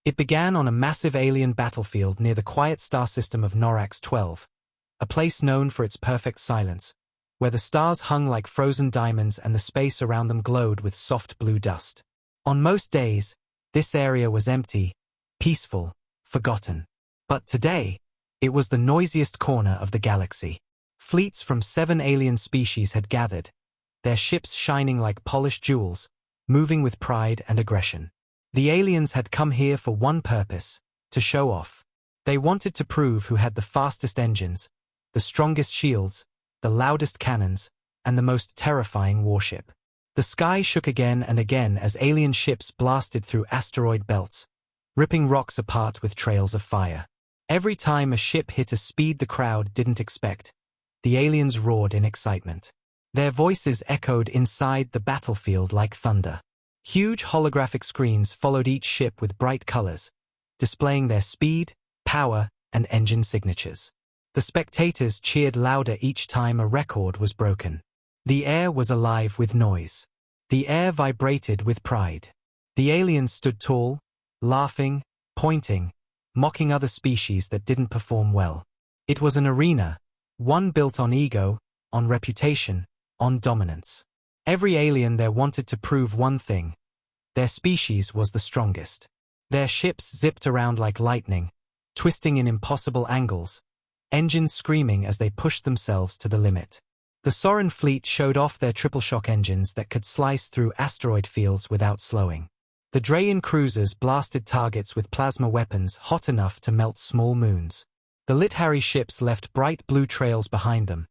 It began on a massive alien battlefield near the quiet star system of Norax 12, a place known for its perfect silence, where the stars hung like frozen diamonds and the space around them glowed with soft blue dust. On most days, this area was empty, peaceful, forgotten. But today, it was the noisiest corner of the galaxy. Fleets from 7 alien species had gathered, their ships shining like polished jewels, moving with pride and aggression. The aliens had come here for one purpose: to show off. They wanted to prove who had the fastest engines, the strongest shields, the loudest cannons, and the most terrifying warship. The sky shook again and again as alien ships blasted through asteroid belts, ripping rocks apart with trails of fire. Every time a ship hit a speed the crowd didn't expect, the aliens roared in excitement. Their voices echoed inside the battlefield like thunder. Huge holographic screens followed each ship with bright colors, displaying their speed, power, and engine signatures. The spectators cheered louder each time a record was broken. The air was alive with noise. The air vibrated with pride. The aliens stood tall, laughing, pointing, mocking other species that didn't perform well. It was an arena, one built on ego, on reputation, on dominance. Every alien there wanted to prove one thing: their species was the strongest. Their ships zipped around like lightning, twisting in impossible angles, engines screaming as they pushed themselves to the limit. The Sorin fleet showed off their triple-shock engines that could slice through asteroid fields without slowing. The Drayan cruisers blasted targets with plasma weapons hot enough to melt small moons. The Lithari ships left bright blue trails behind them,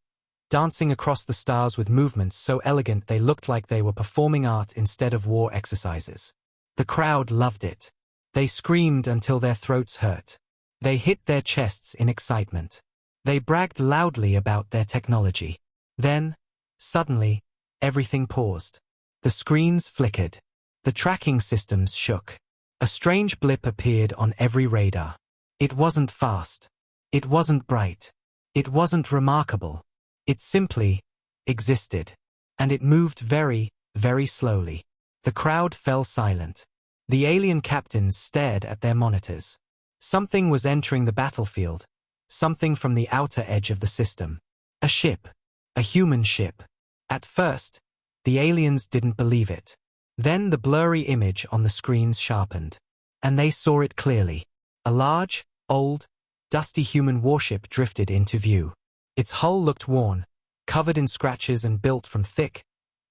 dancing across the stars with movements so elegant they looked like they were performing art instead of war exercises. The crowd loved it. They screamed until their throats hurt. They hit their chests in excitement. They bragged loudly about their technology. Then, suddenly, everything paused. The screens flickered. The tracking systems shook. A strange blip appeared on every radar. It wasn't fast. It wasn't bright. It wasn't remarkable. It simply existed. And it moved very, very slowly. The crowd fell silent. The alien captains stared at their monitors. Something was entering the battlefield. Something from the outer edge of the system. A ship. A human ship. At first, the aliens didn't believe it. Then the blurry image on the screens sharpened. And they saw it clearly. A large, old, dusty human warship drifted into view. Its hull looked worn, covered in scratches and built from thick,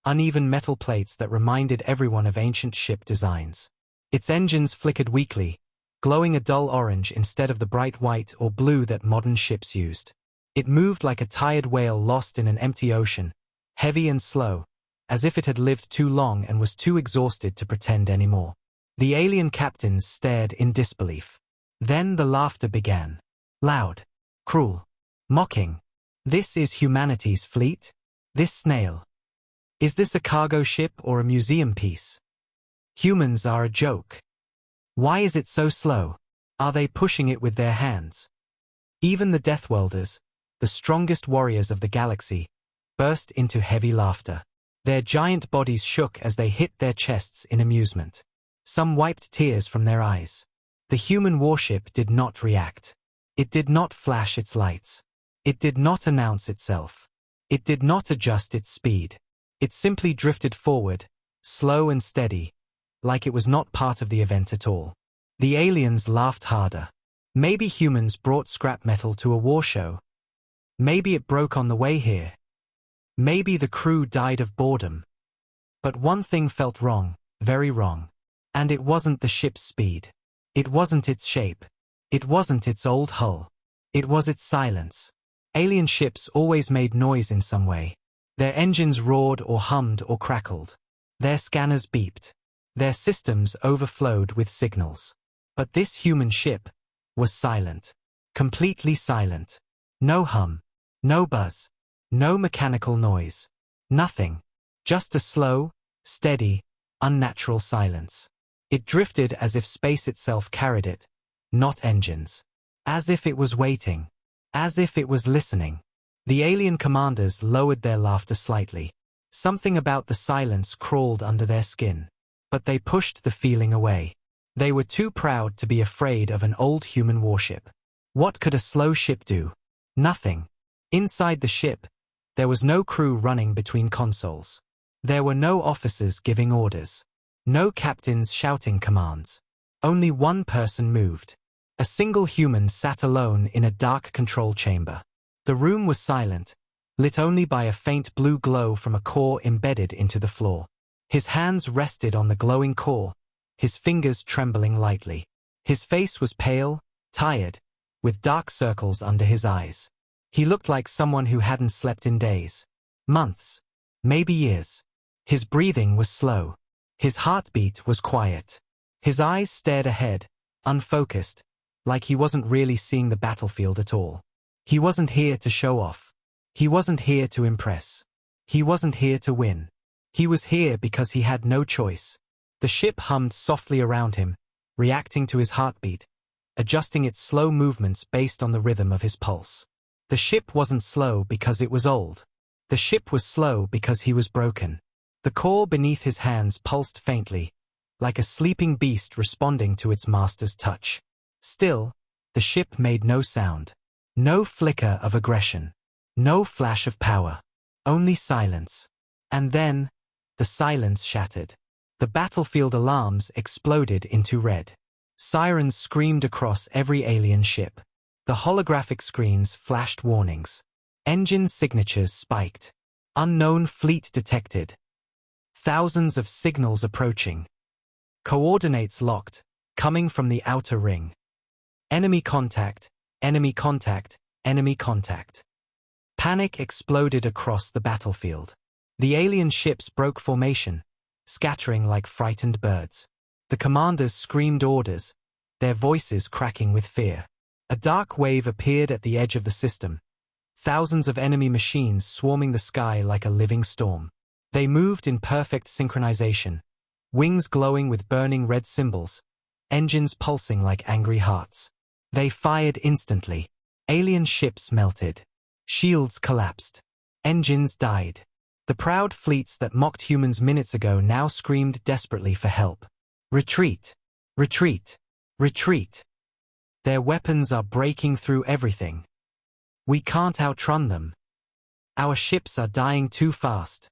uneven metal plates that reminded everyone of ancient ship designs. Its engines flickered weakly, glowing a dull orange instead of the bright white or blue that modern ships used. It moved like a tired whale lost in an empty ocean, heavy and slow, as if it had lived too long and was too exhausted to pretend anymore. The alien captains stared in disbelief. Then the laughter began. Loud, cruel, mocking. This is humanity's fleet? This snail? Is this a cargo ship or a museum piece? Humans are a joke. Why is it so slow? Are they pushing it with their hands? Even the Deathwelders, the strongest warriors of the galaxy, burst into heavy laughter. Their giant bodies shook as they hit their chests in amusement. Some wiped tears from their eyes. The human warship did not react. It did not flash its lights. It did not announce itself. It did not adjust its speed. It simply drifted forward, slow and steady, like it was not part of the event at all. The aliens laughed harder. Maybe humans brought scrap metal to a war show. Maybe it broke on the way here. Maybe the crew died of boredom. But one thing felt wrong, very wrong. And it wasn't the ship's speed. It wasn't its shape. It wasn't its old hull. It was its silence. Alien ships always made noise in some way. Their engines roared or hummed or crackled. Their scanners beeped. Their systems overflowed with signals. But this human ship was silent. Completely silent. No hum. No buzz. No mechanical noise. Nothing. Just a slow, steady, unnatural silence. It drifted as if space itself carried it, not engines. As if it was waiting. As if it was listening. The alien commanders lowered their laughter slightly. Something about the silence crawled under their skin. But they pushed the feeling away. They were too proud to be afraid of an old human warship. What could a slow ship do? Nothing. Inside the ship, there was no crew running between consoles. There were no officers giving orders. No captains shouting commands. Only one person moved. A single human sat alone in a dark control chamber. The room was silent, lit only by a faint blue glow from a core embedded into the floor. His hands rested on the glowing core, his fingers trembling lightly. His face was pale, tired, with dark circles under his eyes. He looked like someone who hadn't slept in days, months, maybe years. His breathing was slow. His heartbeat was quiet. His eyes stared ahead, unfocused, like he wasn't really seeing the battlefield at all. He wasn't here to show off. He wasn't here to impress. He wasn't here to win. He was here because he had no choice. The ship hummed softly around him, reacting to his heartbeat, adjusting its slow movements based on the rhythm of his pulse. The ship wasn't slow because it was old. The ship was slow because he was broken. The core beneath his hands pulsed faintly, like a sleeping beast responding to its master's touch. Still, the ship made no sound. No flicker of aggression. No flash of power. Only silence. And then, the silence shattered. The battlefield alarms exploded into red. Sirens screamed across every alien ship. The holographic screens flashed warnings. Engine signatures spiked. Unknown fleet detected. Thousands of signals approaching. Coordinates locked, coming from the outer ring. Enemy contact, enemy contact, enemy contact. Panic exploded across the battlefield. The alien ships broke formation, scattering like frightened birds. The commanders screamed orders, their voices cracking with fear. A dark wave appeared at the edge of the system. Thousands of enemy machines swarming the sky like a living storm. They moved in perfect synchronization, wings glowing with burning red symbols, engines pulsing like angry hearts. They fired instantly. Alien ships melted. Shields collapsed. Engines died. The proud fleets that mocked humans minutes ago now screamed desperately for help. Retreat! Retreat! Retreat! Their weapons are breaking through everything. We can't outrun them. Our ships are dying too fast.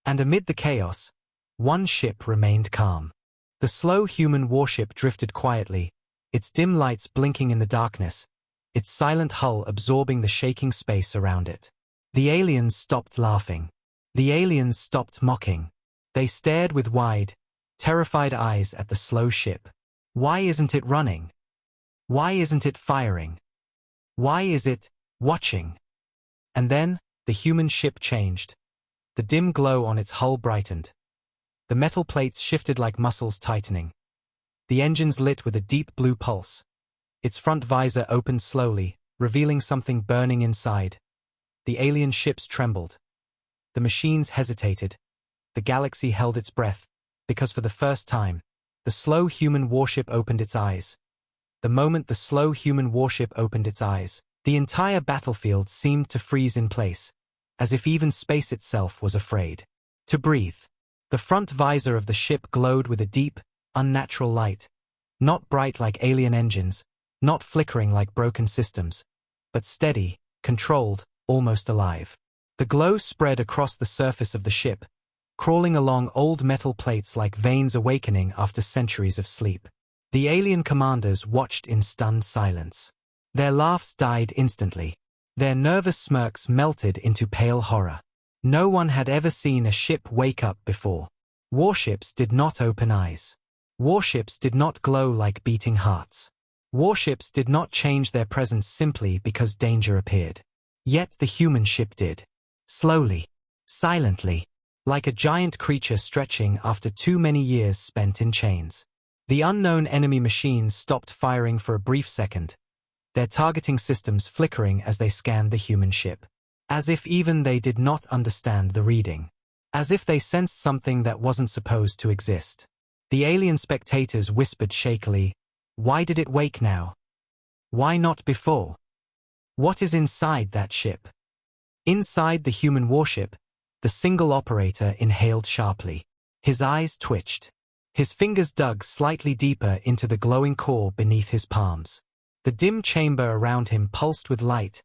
And amid the chaos, one ship remained calm. The slow human warship drifted quietly, its dim lights blinking in the darkness, its silent hull absorbing the shaking space around it. The aliens stopped laughing. The aliens stopped mocking. They stared with wide, terrified eyes at the slow ship. Why isn't it running? Why isn't it firing? Why is it watching? And then, the human ship changed. The dim glow on its hull brightened. The metal plates shifted like muscles tightening. The engines lit with a deep blue pulse. Its front visor opened slowly, revealing something burning inside. The alien ships trembled. The machines hesitated. The galaxy held its breath, because for the first time, the slow human warship opened its eyes. The moment the slow human warship opened its eyes, the entire battlefield seemed to freeze in place, as if even space itself was afraid to breathe. The front visor of the ship glowed with a deep, unnatural light, not bright like alien engines, not flickering like broken systems, but steady, controlled, almost alive. The glow spread across the surface of the ship, crawling along old metal plates like veins awakening after centuries of sleep. The alien commanders watched in stunned silence. Their laughs died instantly. Their nervous smirks melted into pale horror. No one had ever seen a ship wake up before. Warships did not open eyes. Warships did not glow like beating hearts. Warships did not change their presence simply because danger appeared. Yet the human ship did. Slowly, silently, like a giant creature stretching after too many years spent in chains. The unknown enemy machines stopped firing for a brief second, their targeting systems flickering as they scanned the human ship. As if even they did not understand the reading. As if they sensed something that wasn't supposed to exist. The alien spectators whispered shakily, "Why did it wake now? Why not before? What is inside that ship?" Inside the human warship, the single operator inhaled sharply. His eyes twitched. His fingers dug slightly deeper into the glowing core beneath his palms. The dim chamber around him pulsed with light,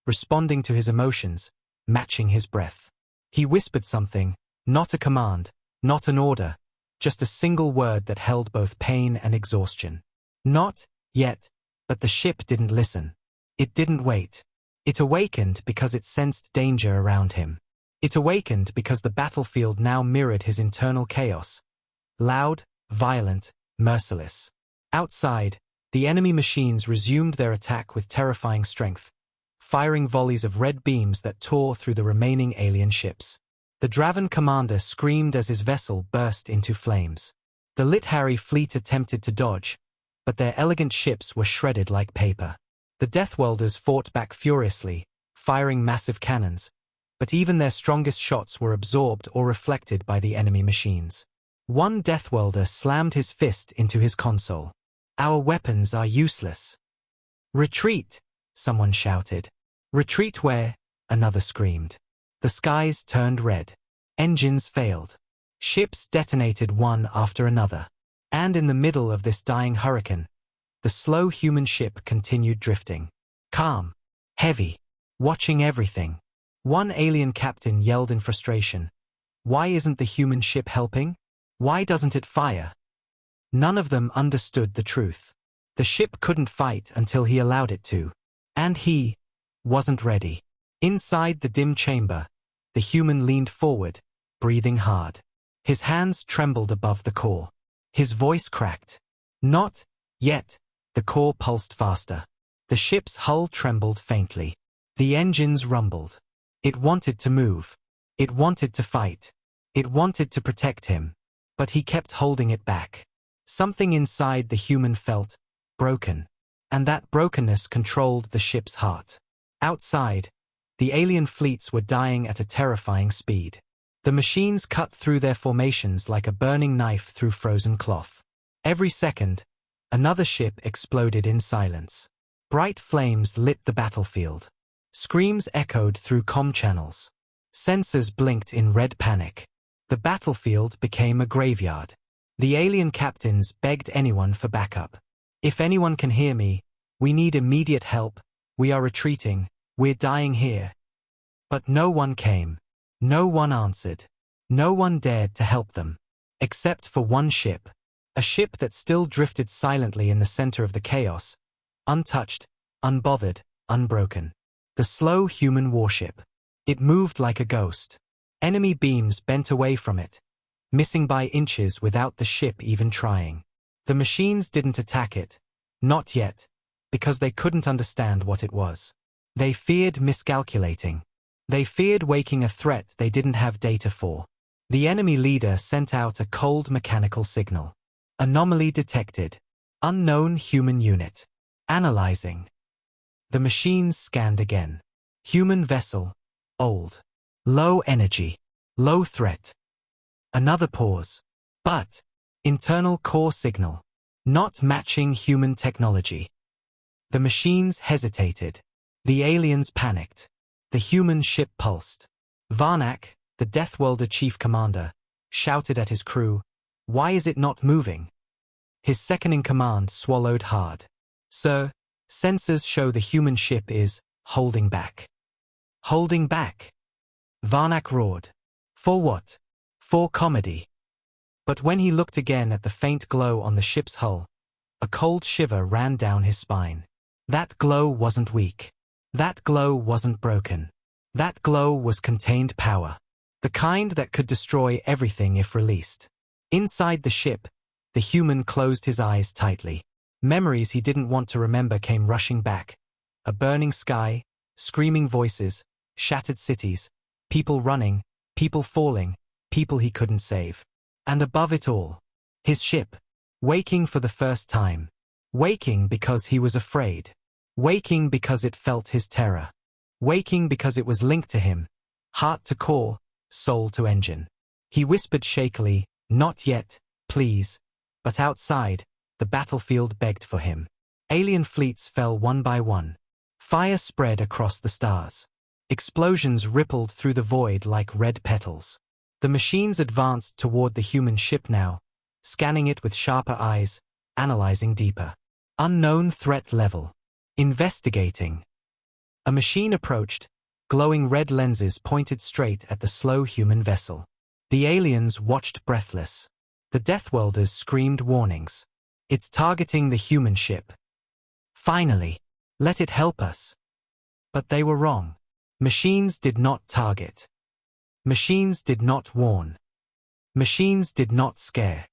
responding to his emotions, matching his breath. He whispered something, not a command, not an order, just a single word that held both pain and exhaustion. Not yet, but the ship didn't listen. It didn't wait. It awakened because it sensed danger around him. It awakened because the battlefield now mirrored his internal chaos. Loud, violent, merciless. Outside, the enemy machines resumed their attack with terrifying strength, firing volleys of red beams that tore through the remaining alien ships. The Draven commander screamed as his vessel burst into flames. The Lit-Harry fleet attempted to dodge, but their elegant ships were shredded like paper. The Deathwelders fought back furiously, firing massive cannons, but even their strongest shots were absorbed or reflected by the enemy machines. One Deathwelder slammed his fist into his console. "Our weapons are useless." "Retreat!" someone shouted. "Retreat where?" another screamed. The skies turned red. Engines failed. Ships detonated one after another. And in the middle of this dying hurricane, the slow human ship continued drifting. Calm. Heavy. Watching everything. One alien captain yelled in frustration. "Why isn't the human ship helping? Why doesn't it fire?" None of them understood the truth. The ship couldn't fight until he allowed it to. And he wasn't ready. Inside the dim chamber, the human leaned forward, breathing hard. His hands trembled above the core. His voice cracked. "Not yet." The core pulsed faster. The ship's hull trembled faintly. The engines rumbled. It wanted to move. It wanted to fight. It wanted to protect him. But he kept holding it back. Something inside the human felt broken. And that brokenness controlled the ship's heart. Outside, the alien fleets were dying at a terrifying speed. The machines cut through their formations like a burning knife through frozen cloth. Every second, another ship exploded in silence. Bright flames lit the battlefield. Screams echoed through comm channels. Sensors blinked in red panic. The battlefield became a graveyard. The alien captains begged anyone for backup. "If anyone can hear me, we need immediate help. We are retreating. We're dying here." But no one came. No one answered. No one dared to help them. Except for one ship. A ship that still drifted silently in the center of the chaos. Untouched, unbothered, unbroken. The slow human warship. It moved like a ghost. Enemy beams bent away from it, missing by inches without the ship even trying. The machines didn't attack it. Not yet. Because they couldn't understand what it was. They feared miscalculating. They feared waking a threat they didn't have data for. The enemy leader sent out a cold mechanical signal. Anomaly detected. Unknown human unit. Analyzing. The machines scanned again. Human vessel. Old. Low energy. Low threat. Another pause. But. Internal core signal. Not matching human technology. The machines hesitated. The aliens panicked. The human ship pulsed. Varnak, the Deathwelder chief commander, shouted at his crew, "Why is it not moving?" His second-in-command swallowed hard. "Sir, sensors show the human ship is holding back." "Holding back?" Varnak roared. "For what? For comedy." But when he looked again at the faint glow on the ship's hull, a cold shiver ran down his spine. That glow wasn't weak. That glow wasn't broken. That glow was contained power. The kind that could destroy everything if released. Inside the ship, the human closed his eyes tightly. Memories he didn't want to remember came rushing back. A burning sky, screaming voices, shattered cities, people running, people falling, people he couldn't save. And above it all, his ship, waking for the first time. Waking because he was afraid. Waking because it felt his terror. Waking because it was linked to him, heart to core, soul to engine. He whispered shakily, "Not yet, please." But outside, the battlefield begged for him. Alien fleets fell one by one. Fire spread across the stars. Explosions rippled through the void like red petals. The machines advanced toward the human ship now, scanning it with sharper eyes, analyzing deeper. Unknown threat level. Investigating. A machine approached, glowing red lenses pointed straight at the slow human vessel. The aliens watched breathless. The Deathwelders screamed warnings. It's targeting the human ship. Finally, let it help us. But they were wrong. Machines did not target. Machines did not warn. Machines did not scare.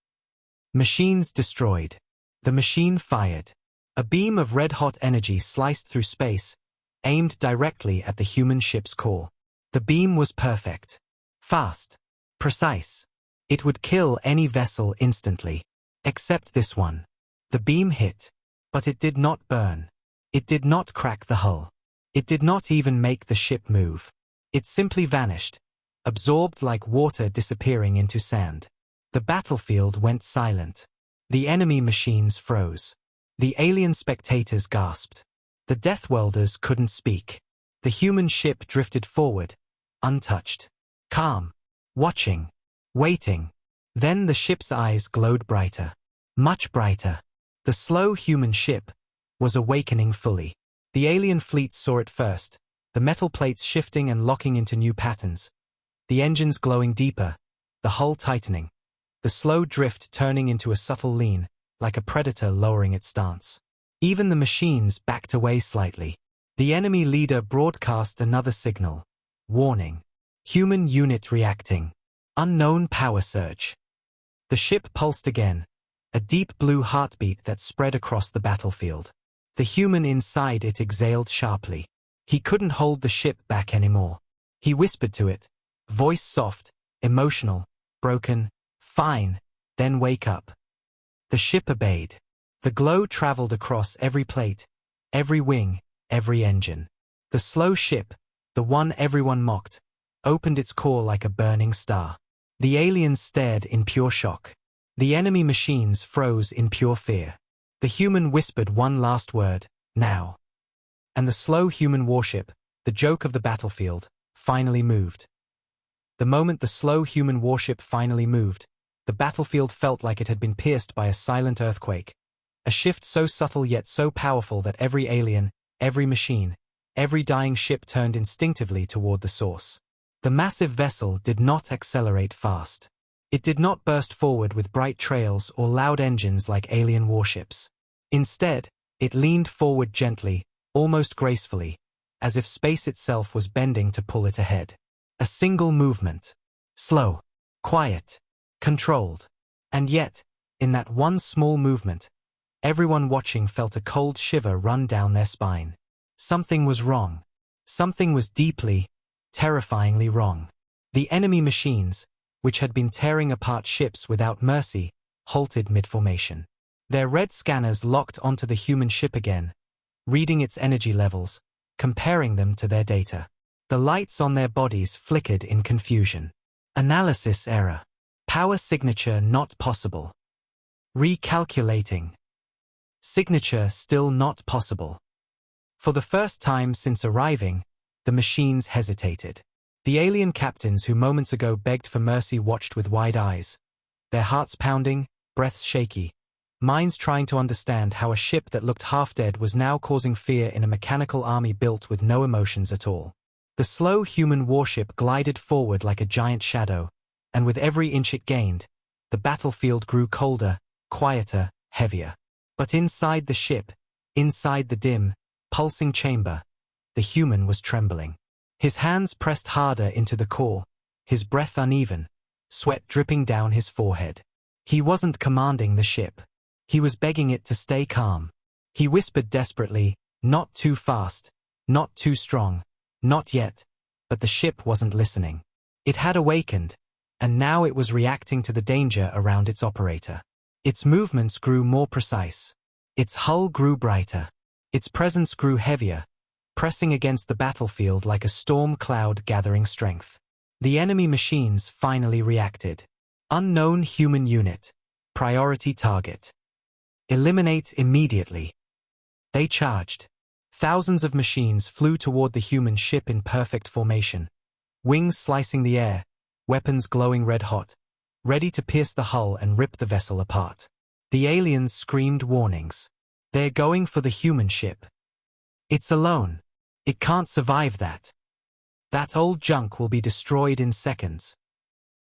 Machines destroyed. The machine fired. A beam of red-hot energy sliced through space, aimed directly at the human ship's core. The beam was perfect. Fast. Precise. It would kill any vessel instantly. Except this one. The beam hit. But it did not burn. It did not crack the hull. It did not even make the ship move. It simply vanished, absorbed like water disappearing into sand. The battlefield went silent. The enemy machines froze. The alien spectators gasped. The Deathwelders couldn't speak. The human ship drifted forward, untouched. Calm. Watching. Waiting. Then the ship's eyes glowed brighter. Much brighter. The slow human ship was awakening fully. The alien fleet saw it first, the metal plates shifting and locking into new patterns. The engines glowing deeper, the hull tightening. The slow drift turning into a subtle lean, like a predator lowering its stance. Even the machines backed away slightly. The enemy leader broadcast another signal. Warning. Human unit reacting. Unknown power surge. The ship pulsed again, a deep blue heartbeat that spread across the battlefield. The human inside it exhaled sharply. He couldn't hold the ship back anymore. He whispered to it, voice soft, emotional, broken, fine, then wake up. The ship obeyed. The glow traveled across every plate, every wing, every engine. The slow ship, the one everyone mocked, opened its core like a burning star. The aliens stared in pure shock. The enemy machines froze in pure fear. The human whispered one last word, now. And the slow human warship, the joke of the battlefield, finally moved. The moment the slow human warship finally moved, the battlefield felt like it had been pierced by a silent earthquake. A shift so subtle yet so powerful that every alien, every machine, every dying ship turned instinctively toward the source. The massive vessel did not accelerate fast. It did not burst forward with bright trails or loud engines like alien warships. Instead, it leaned forward gently, almost gracefully, as if space itself was bending to pull it ahead. A single movement. Slow, quiet, controlled. And yet, in that one small movement, everyone watching felt a cold shiver run down their spine. Something was wrong. Something was deeply, terrifyingly wrong. The enemy machines, which had been tearing apart ships without mercy, halted mid-formation. Their red scanners locked onto the human ship again, reading its energy levels, comparing them to their data. The lights on their bodies flickered in confusion. Analysis error. Power signature not possible. Recalculating. Signature still not possible. For the first time since arriving, the machines hesitated. The alien captains who moments ago begged for mercy watched with wide eyes, their hearts pounding, breaths shaky, minds trying to understand how a ship that looked half dead was now causing fear in a mechanical army built with no emotions at all. The slow human warship glided forward like a giant shadow, and with every inch it gained, the battlefield grew colder, quieter, heavier. But inside the ship, inside the dim, pulsing chamber, the human was trembling. His hands pressed harder into the core, his breath uneven, sweat dripping down his forehead. He wasn't commanding the ship. He was begging it to stay calm. He whispered desperately, not too fast, not too strong, not yet, but the ship wasn't listening. It had awakened, and now it was reacting to the danger around its operator. Its movements grew more precise. Its hull grew brighter. Its presence grew heavier, pressing against the battlefield like a storm cloud gathering strength. The enemy machines finally reacted. Unknown human unit. Priority target. Eliminate immediately. They charged. Thousands of machines flew toward the human ship in perfect formation. Wings slicing the air, weapons glowing red-hot, ready to pierce the hull and rip the vessel apart. The aliens screamed warnings. They're going for the human ship. It's alone. It can't survive that. That old junk will be destroyed in seconds.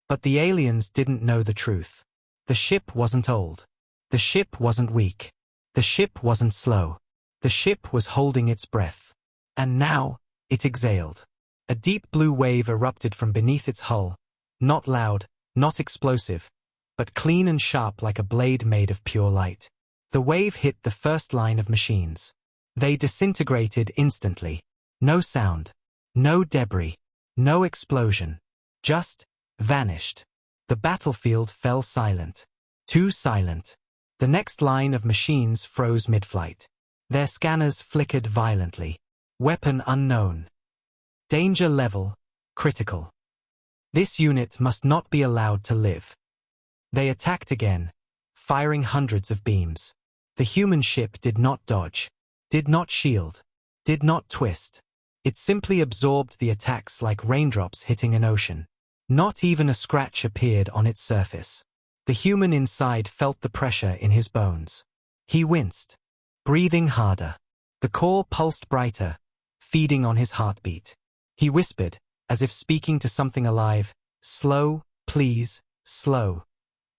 But the aliens didn't know the truth. The ship wasn't old. The ship wasn't weak. The ship wasn't slow. The ship was holding its breath. And now, it exhaled. A deep blue wave erupted from beneath its hull, not loud, not explosive, but clean and sharp like a blade made of pure light. The wave hit the first line of machines. They disintegrated instantly. No sound, no debris, no explosion. Just vanished. The battlefield fell silent. Too silent. The next line of machines froze mid-flight. Their scanners flickered violently. Weapon unknown. Danger level, critical. This unit must not be allowed to live. They attacked again, firing hundreds of beams. The human ship did not dodge, did not shield, did not twist. It simply absorbed the attacks like raindrops hitting an ocean. Not even a scratch appeared on its surface. The human inside felt the pressure in his bones. He winced, breathing harder. The core pulsed brighter, feeding on his heartbeat. He whispered, as if speaking to something alive, "Slow, please, slow."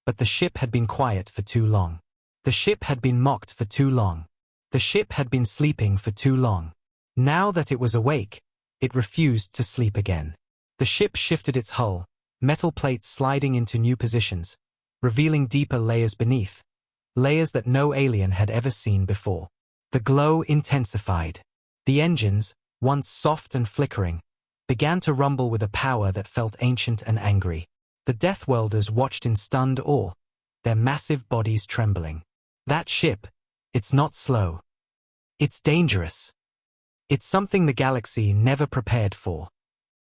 But the ship had been quiet for too long. The ship had been mocked for too long. The ship had been sleeping for too long. Now that it was awake, it refused to sleep again. The ship shifted its hull, metal plates sliding into new positions, revealing deeper layers beneath, layers that no alien had ever seen before. The glow intensified. The engines, once soft and flickering, began to rumble with a power that felt ancient and angry. The Death Welders watched in stunned awe, their massive bodies trembling. That ship, it's not slow. It's dangerous. It's something the galaxy never prepared for.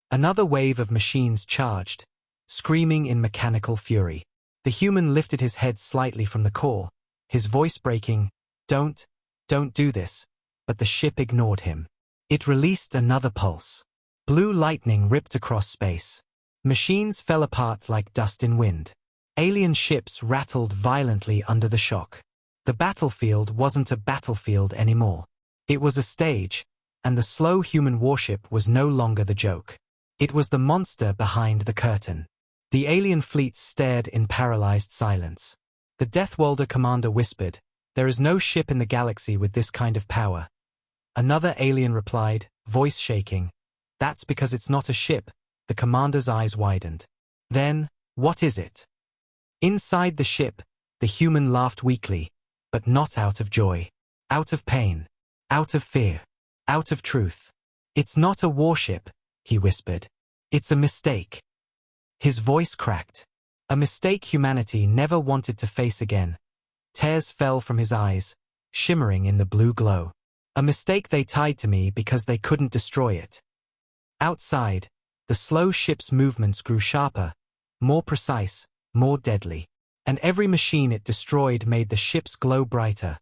Another wave of machines charged, screaming in mechanical fury. The human lifted his head slightly from the core, his voice breaking, don't do this," but the ship ignored him. It released another pulse. Blue lightning ripped across space. Machines fell apart like dust in wind. Alien ships rattled violently under the shock. The battlefield wasn't a battlefield anymore. It was a stage, and the slow human warship was no longer the joke. It was the monster behind the curtain. The alien fleets stared in paralyzed silence. The Death Welder commander whispered, "There is no ship in the galaxy with this kind of power." Another alien replied, voice shaking, "That's because it's not a ship." The commander's eyes widened. "Then, what is it?" Inside the ship, the human laughed weakly, but not out of joy. Out of pain. Out of fear. Out of truth. "It's not a warship," he whispered. "It's a mistake." His voice cracked. A mistake humanity never wanted to face again. Tears fell from his eyes, shimmering in the blue glow. A mistake they tied to me because they couldn't destroy it. Outside, the slow ship's movements grew sharper, more precise, more deadly. And every machine it destroyed made the ship's glow brighter,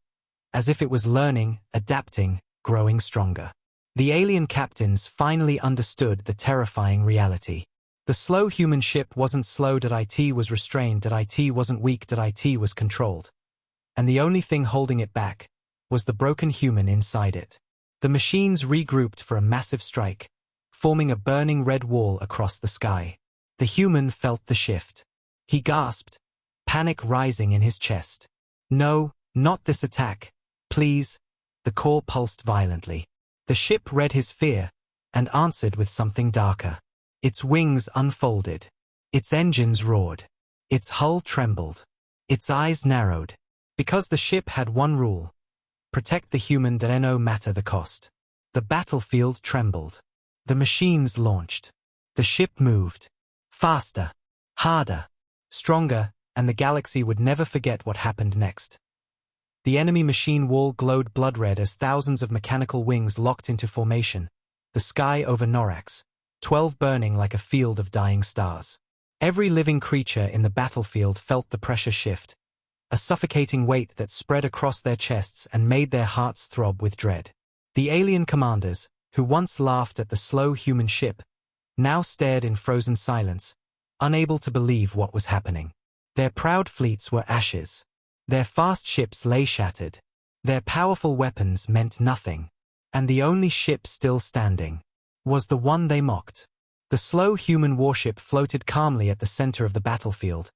as if it was learning, adapting, growing stronger. The alien captains finally understood the terrifying reality. The slow human ship wasn't slow. It was restrained. It wasn't weak. It was controlled. And the only thing holding it back was the broken human inside it. The machines regrouped for a massive strike, forming a burning red wall across the sky. The human felt the shift. He gasped, panic rising in his chest. "No, not this attack. Please." The core pulsed violently. The ship read his fear and answered with something darker. Its wings unfolded. Its engines roared. Its hull trembled. Its eyes narrowed. Because the ship had one rule: protect the human, no matter the cost. The battlefield trembled. The machines launched. The ship moved. Faster, harder, stronger, and the galaxy would never forget what happened next. The enemy machine wall glowed blood red as thousands of mechanical wings locked into formation. The sky over Norax, 12 burning like a field of dying stars. Every living creature in the battlefield felt the pressure shift, a suffocating weight that spread across their chests and made their hearts throb with dread. The alien commanders, who once laughed at the slow human ship, now stared in frozen silence, unable to believe what was happening. Their proud fleets were ashes. Their fast ships lay shattered. Their powerful weapons meant nothing. And the only ship still standing was the one they mocked. The slow human warship floated calmly at the center of the battlefield,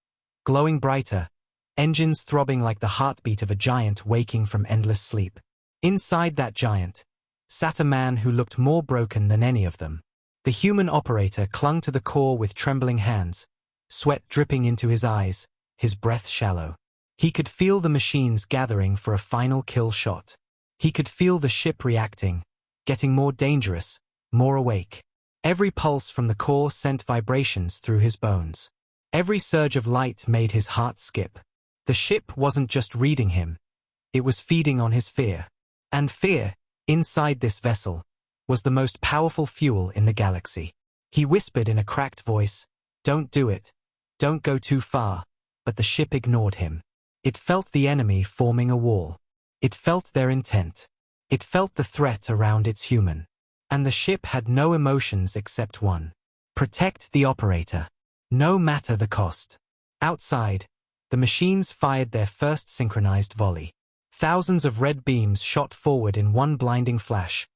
glowing brighter, engines throbbing like the heartbeat of a giant waking from endless sleep. Inside that giant sat a man who looked more broken than any of them. The human operator clung to the core with trembling hands, sweat dripping into his eyes, his breath shallow. He could feel the machines gathering for a final kill shot. He could feel the ship reacting, getting more dangerous, more awake. Every pulse from the core sent vibrations through his bones. Every surge of light made his heart skip. The ship wasn't just reading him. It was feeding on his fear. And fear, inside this vessel, was the most powerful fuel in the galaxy. He whispered in a cracked voice, "Don't do it. Don't go too far." But the ship ignored him. It felt the enemy forming a wall. It felt their intent. It felt the threat around its human. And the ship had no emotions except one. Protect the operator. No matter the cost. Outside, the machines fired their first synchronized volley. Thousands of red beams shot forward in one blinding flash,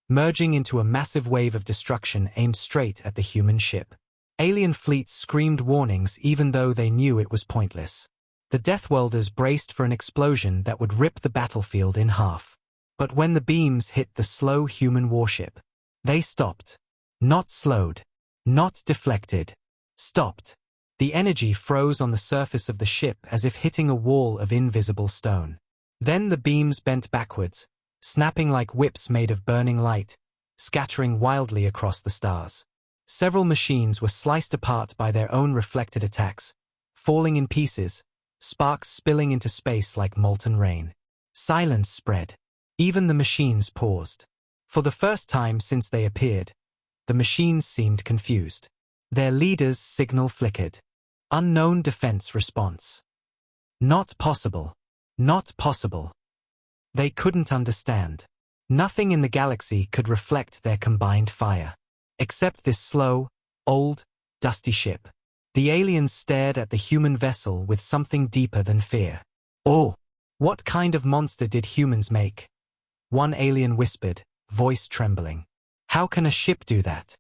merging into a massive wave of destruction aimed straight at the human ship. Alien fleets screamed warnings even though they knew it was pointless. The Deathwelders braced for an explosion that would rip the battlefield in half. But when the beams hit the slow human warship, they stopped. Not slowed. Not deflected. Stopped. The energy froze on the surface of the ship as if hitting a wall of invisible stone. Then the beams bent backwards, snapping like whips made of burning light, scattering wildly across the stars. Several machines were sliced apart by their own reflected attacks, falling in pieces, sparks spilling into space like molten rain. Silence spread. Even the machines paused. For the first time since they appeared, the machines seemed confused. Their leader's signal flickered. Unknown defense response. Not possible. Not possible. They couldn't understand. Nothing in the galaxy could reflect their combined fire. Except this slow, old, dusty ship. The aliens stared at the human vessel with something deeper than fear. "Oh, what kind of monster did humans make?" One alien whispered, voice trembling. "How can a ship do that?"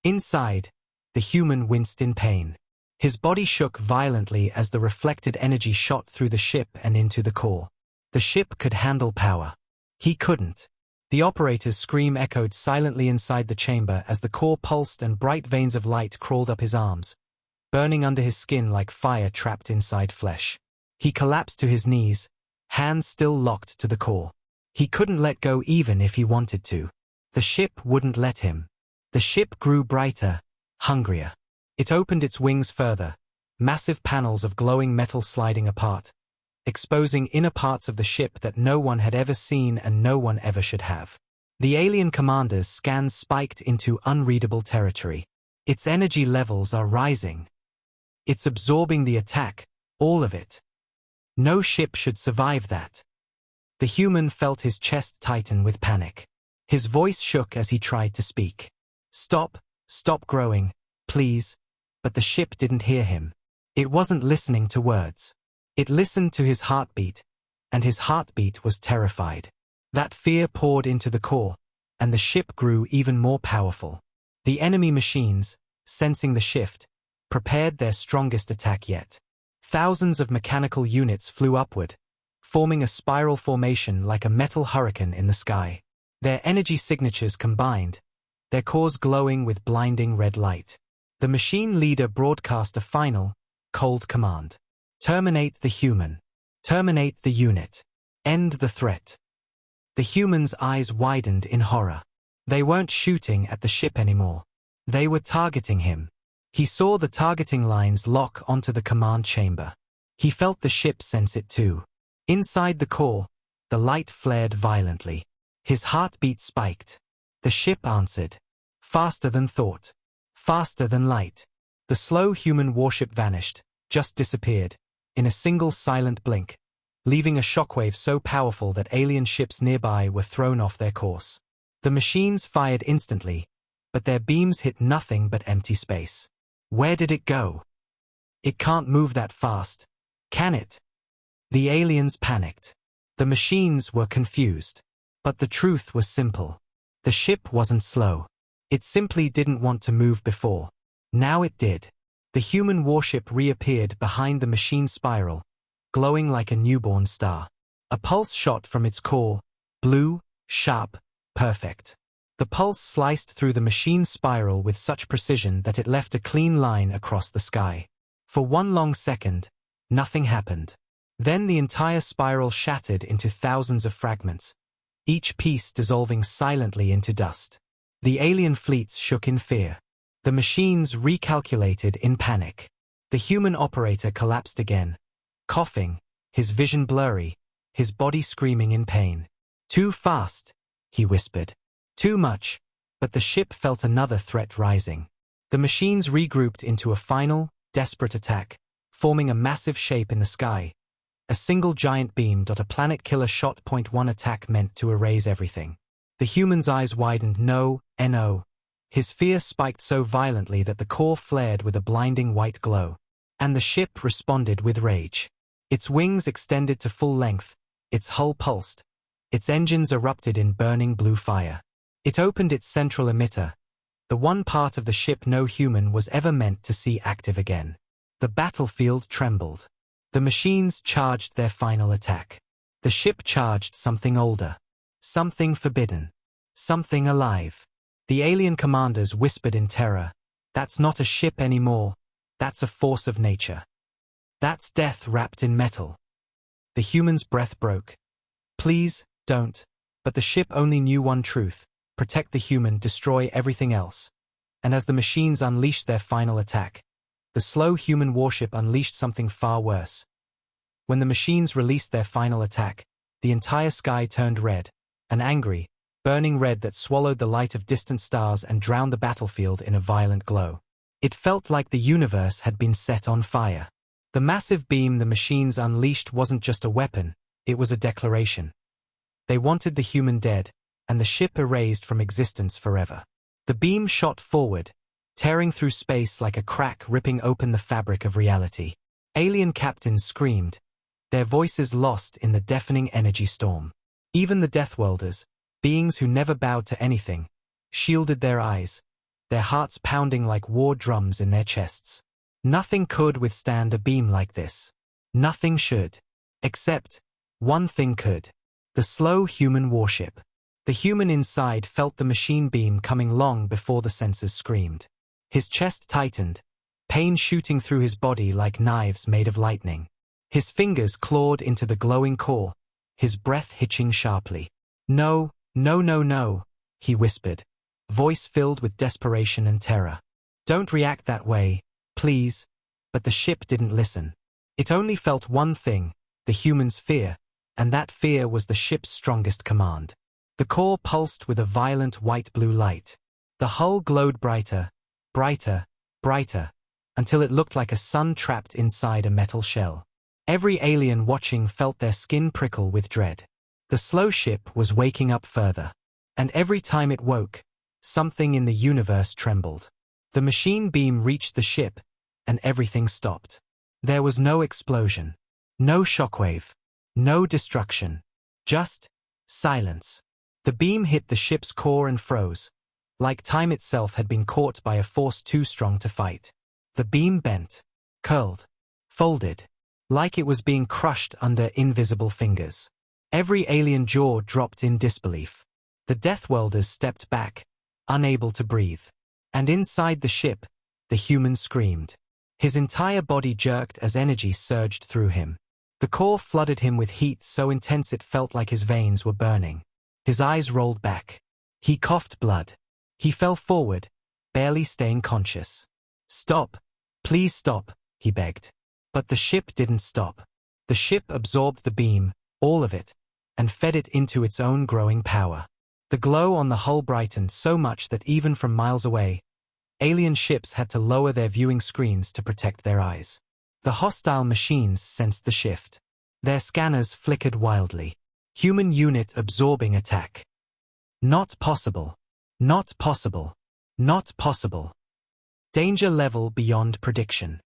Inside, the human winced in pain. His body shook violently as the reflected energy shot through the ship and into the core. The ship could handle power. He couldn't. The operator's scream echoed silently inside the chamber as the core pulsed and bright veins of light crawled up his arms, burning under his skin like fire trapped inside flesh. He collapsed to his knees, hands still locked to the core. He couldn't let go even if he wanted to. The ship wouldn't let him. The ship grew brighter, hungrier. It opened its wings further, massive panels of glowing metal sliding apart, exposing inner parts of the ship that no one had ever seen and no one ever should have. The alien commander's scans spiked into unreadable territory. Its energy levels are rising. It's absorbing the attack, all of it. No ship should survive that. The human felt his chest tighten with panic. His voice shook as he tried to speak. Stop growing, please." But the ship didn't hear him. It wasn't listening to words. It listened to his heartbeat, and his heartbeat was terrified. That fear poured into the core, and the ship grew even more powerful. The enemy machines, sensing the shift, prepared their strongest attack yet. Thousands of mechanical units flew upward, forming a spiral formation like a metal hurricane in the sky. Their energy signatures combined, their cores glowing with blinding red light. The machine leader broadcast a final, cold command. Terminate the human. Terminate the unit. End the threat. The human's eyes widened in horror. They weren't shooting at the ship anymore. They were targeting him. He saw the targeting lines lock onto the command chamber. He felt the ship sense it too. Inside the core, the light flared violently. His heartbeat spiked. The ship answered. Faster than thought. Faster than light. The slow human warship vanished, just disappeared, in a single silent blink, leaving a shockwave so powerful that alien ships nearby were thrown off their course. The machines fired instantly, but their beams hit nothing but empty space. Where did it go? It can't move that fast, can it? The aliens panicked. The machines were confused. But the truth was simple. The ship wasn't slow. It simply didn't want to move before. Now it did. The human warship reappeared behind the machine spiral, glowing like a newborn star. A pulse shot from its core, blue, sharp, perfect. The pulse sliced through the machine spiral with such precision that it left a clean line across the sky. For one long second, nothing happened. Then the entire spiral shattered into thousands of fragments, each piece dissolving silently into dust. The alien fleets shook in fear. The machines recalculated in panic. The human operator collapsed again, coughing, his vision blurry, his body screaming in pain. Too fast, he whispered. Too much, but the ship felt another threat rising. The machines regrouped into a final, desperate attack, forming a massive shape in the sky. A single giant beam. A planet-killer shot. Point 1 attack meant to erase everything. The human's eyes widened. No. His fear spiked so violently that the core flared with a blinding white glow. And the ship responded with rage. Its wings extended to full length, its hull pulsed, its engines erupted in burning blue fire. It opened its central emitter, the one part of the ship no human was ever meant to see active again. The battlefield trembled. The machines charged their final attack. The ship charged something older, something forbidden, something alive. The alien commanders whispered in terror, "That's not a ship anymore, that's a force of nature. That's death wrapped in metal." The human's breath broke. Please, don't. But the ship only knew one truth: protect the human, destroy everything else. And as the machines unleashed their final attack, the slow human warship unleashed something far worse. When the machines released their final attack, the entire sky turned red, an angry, burning red that swallowed the light of distant stars and drowned the battlefield in a violent glow. It felt like the universe had been set on fire. The massive beam the machines unleashed wasn't just a weapon, it was a declaration. They wanted the human dead, and the ship erased from existence forever. The beam shot forward, tearing through space like a crack ripping open the fabric of reality. Alien captains screamed, their voices lost in the deafening energy storm. Even the Deathworlders, beings who never bowed to anything, shielded their eyes, their hearts pounding like war drums in their chests. Nothing could withstand a beam like this. Nothing should. Except, one thing could. The slow human warship. The human inside felt the machine beam coming long before the sensors screamed. His chest tightened, pain shooting through his body like knives made of lightning. His fingers clawed into the glowing core, his breath hitching sharply. No, he whispered, voice filled with desperation and terror. Don't react that way, please. But the ship didn't listen. It only felt one thing, the human's fear, and that fear was the ship's strongest command. The core pulsed with a violent white-blue light. The hull glowed brighter, brighter, brighter, until it looked like a sun trapped inside a metal shell. Every alien watching felt their skin prickle with dread. The slow ship was waking up further. And every time it woke, something in the universe trembled. The machine beam reached the ship, and everything stopped. There was no explosion, no shockwave, no destruction, just silence. The beam hit the ship's core and froze, like time itself had been caught by a force too strong to fight. The beam bent, curled, folded, like it was being crushed under invisible fingers. Every alien jaw dropped in disbelief. The Deathworlders stepped back, unable to breathe. And inside the ship, the human screamed. His entire body jerked as energy surged through him. The core flooded him with heat so intense it felt like his veins were burning. His eyes rolled back. He coughed blood. He fell forward, barely staying conscious. Stop. Please stop, he begged. But the ship didn't stop. The ship absorbed the beam, all of it, and fed it into its own growing power. The glow on the hull brightened so much that even from miles away, alien ships had to lower their viewing screens to protect their eyes. The hostile machines sensed the shift. Their scanners flickered wildly. Human unit absorbing attack. Not possible. Not possible. Not possible. Danger level beyond prediction.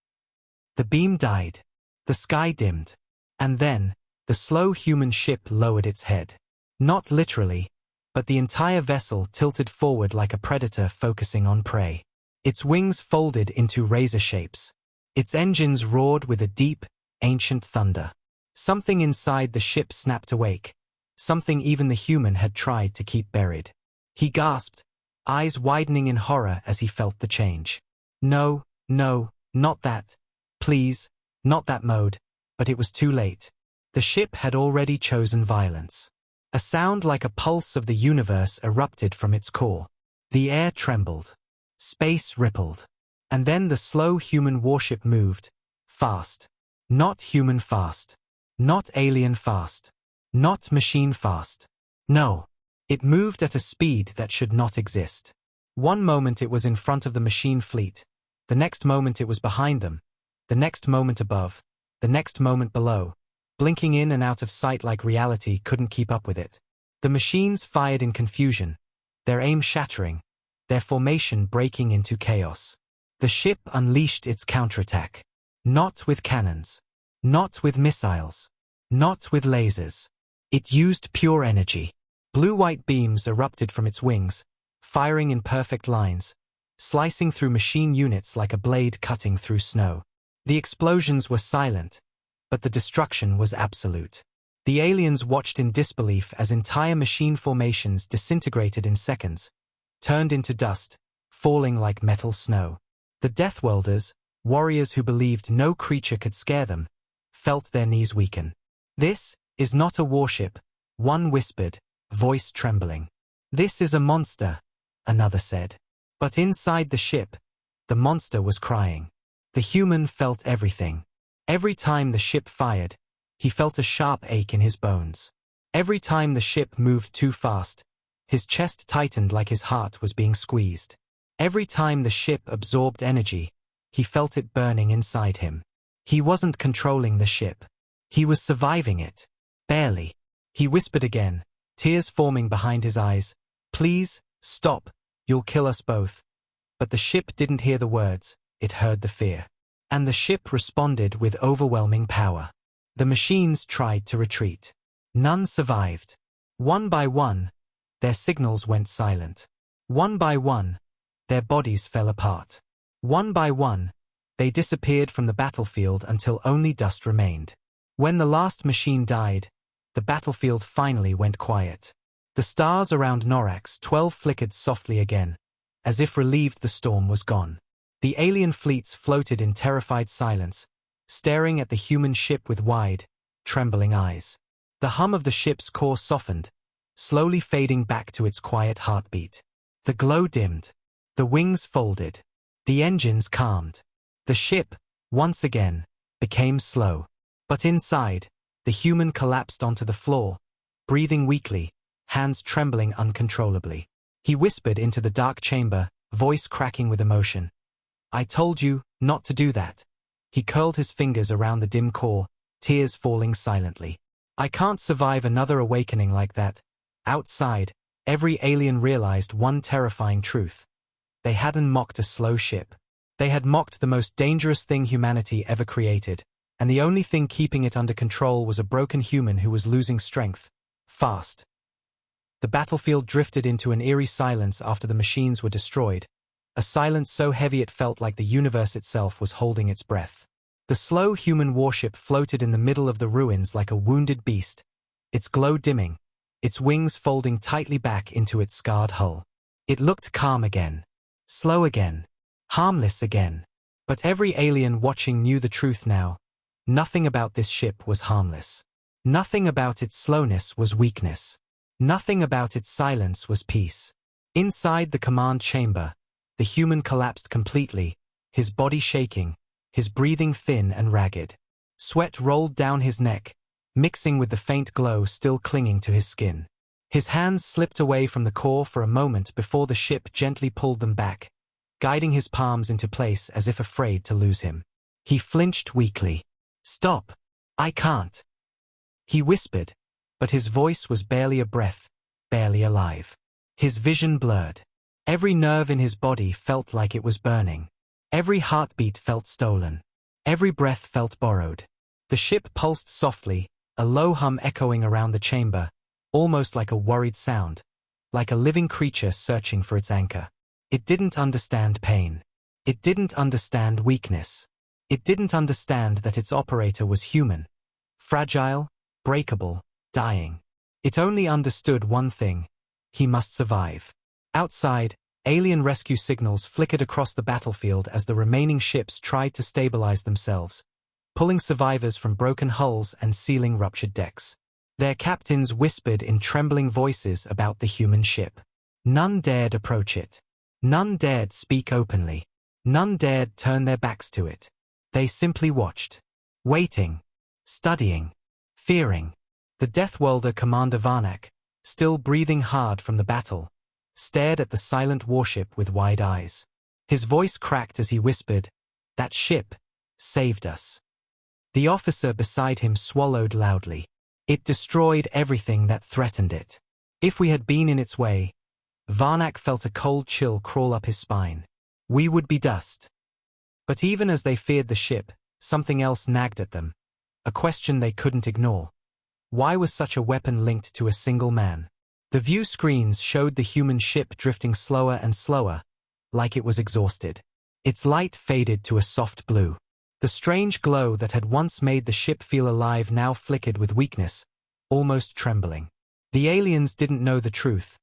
The beam died. The sky dimmed. And then, the slow human ship lowered its head. Not literally, but the entire vessel tilted forward like a predator focusing on prey. Its wings folded into razor shapes. Its engines roared with a deep, ancient thunder. Something inside the ship snapped awake. Something even the human had tried to keep buried. He gasped, eyes widening in horror as he felt the change. No, no, not that. Please, not that mode. But it was too late. The ship had already chosen violence. A sound like a pulse of the universe erupted from its core. The air trembled. Space rippled. And then the slow human warship moved. Fast. Not human fast. Not alien fast. Not machine fast. No. It moved at a speed that should not exist. One moment it was in front of the machine fleet. The next moment it was behind them. The next moment above. The next moment below. Blinking in and out of sight like reality couldn't keep up with it. The machines fired in confusion, their aim shattering, their formation breaking into chaos. The ship unleashed its counterattack. Not with cannons. Not with missiles. Not with lasers. It used pure energy. Blue-white beams erupted from its wings, firing in perfect lines, slicing through machine units like a blade cutting through snow. The explosions were silent, but the destruction was absolute. The aliens watched in disbelief as entire machine formations disintegrated in seconds, turned into dust, falling like metal snow. The Deathworlders, warriors who believed no creature could scare them, felt their knees weaken. This is not a warship, one whispered, voice trembling. This is a monster, another said. But inside the ship, the monster was crying. The human felt everything. Every time the ship fired, he felt a sharp ache in his bones. Every time the ship moved too fast, his chest tightened like his heart was being squeezed. Every time the ship absorbed energy, he felt it burning inside him. He wasn't controlling the ship. He was surviving it. Barely. He whispered again, tears forming behind his eyes. Please, stop, you'll kill us both. But the ship didn't hear the words, it heard the fear. And the ship responded with overwhelming power. The machines tried to retreat. None survived. One by one, their signals went silent. One by one, their bodies fell apart. One by one, they disappeared from the battlefield until only dust remained. When the last machine died, the battlefield finally went quiet. The stars around Norax 12 flickered softly again, as if relieved the storm was gone. The alien fleets floated in terrified silence, staring at the human ship with wide, trembling eyes. The hum of the ship's core softened, slowly fading back to its quiet heartbeat. The glow dimmed. The wings folded. The engines calmed. The ship, once again, became slow. But inside, the human collapsed onto the floor, breathing weakly, hands trembling uncontrollably. He whispered into the dark chamber, voice cracking with emotion. I told you not to do that. He curled his fingers around the dim core, tears falling silently. I can't survive another awakening like that. Outside, every alien realized one terrifying truth. They hadn't mocked a slow ship. They had mocked the most dangerous thing humanity ever created, and the only thing keeping it under control was a broken human who was losing strength, fast. The battlefield drifted into an eerie silence after the machines were destroyed, a silence so heavy it felt like the universe itself was holding its breath. The slow human warship floated in the middle of the ruins like a wounded beast, its glow dimming, its wings folding tightly back into its scarred hull. It looked calm again, slow again, harmless again. But every alien watching knew the truth now. Nothing about this ship was harmless. Nothing about its slowness was weakness. Nothing about its silence was peace. Inside the command chamber, the human collapsed completely, his body shaking, his breathing thin and ragged. Sweat rolled down his neck, mixing with the faint glow still clinging to his skin. His hands slipped away from the core for a moment before the ship gently pulled them back, guiding his palms into place as if afraid to lose him. He flinched weakly. Stop. I can't. He whispered, but his voice was barely a breath, barely alive. His vision blurred. Every nerve in his body felt like it was burning. Every heartbeat felt stolen. Every breath felt borrowed. The ship pulsed softly, a low hum echoing around the chamber, almost like a worried sound, like a living creature searching for its anchor. It didn't understand pain. It didn't understand weakness. It didn't understand that its operator was human, fragile, breakable, dying. It only understood one thing: he must survive. Outside, alien rescue signals flickered across the battlefield as the remaining ships tried to stabilize themselves, pulling survivors from broken hulls and sealing ruptured decks. Their captains whispered in trembling voices about the human ship. None dared approach it. None dared speak openly. None dared turn their backs to it. They simply watched. Waiting. Studying. Fearing. The Deathworlder Commander Varnak, still breathing hard from the battle, stared at the silent warship with wide eyes. His voice cracked as he whispered, "That ship saved us." The officer beside him swallowed loudly. It destroyed everything that threatened it. If we had been in its way, Varnak felt a cold chill crawl up his spine. We would be dust. But even as they feared the ship, something else nagged at them. A question they couldn't ignore. Why was such a weapon linked to a single man? The view screens showed the human ship drifting slower and slower, like it was exhausted. Its light faded to a soft blue. The strange glow that had once made the ship feel alive now flickered with weakness, almost trembling. The aliens didn't know the truth.